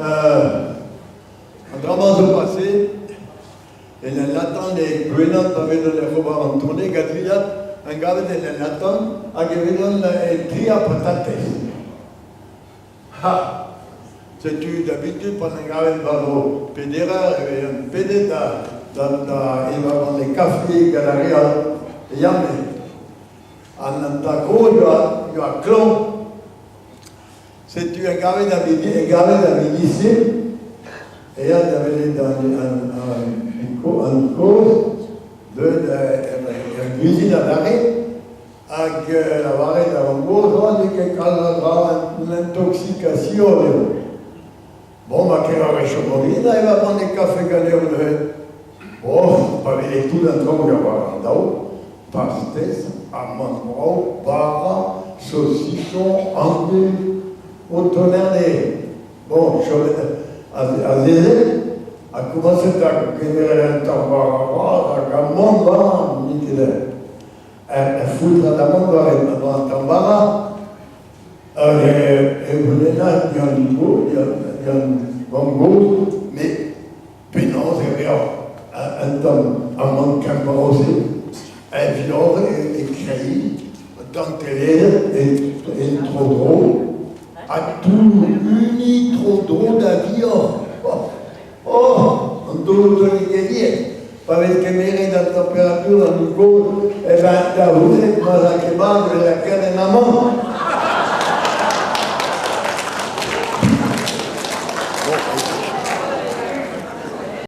Un dramazo passé, et le latin les grenades avaient donné roba en tournée, Gadriat, un gars de le latin, avait donné el tria patates. Ha! C'est d'habitude pendant un gars de barreau, pédéra, un pédé il va dans les cafés, galeries, et il y a un taco, il y a clon. C'est un gars de lycée, et il y avait une cause de cuisine à l'arrêt, avec la varée de l'ambour, et une intoxication. Bon, ma che era chocolina e va prendre des cafés galères. Bon, pas les tout d'un temps, il y a un pastes, amandro, barra, saucisson, anguille, au tonnerre. Bon, à Zézé, a commencé à créer un tambara, à Gambamba, à foutre à la Mambara, à tambara, et vous l'avez là, il y a un niveau, il y a un bongo, mais pénance et rien. Un temps, un monde cambarosé, un viande et créé, tant qu'elle est trop drôle, à tout uni trop drôle d'avion. On doit le dire. Parce que mérite la température à niveau, et bien, là, vous êtes mal à la cadena maman.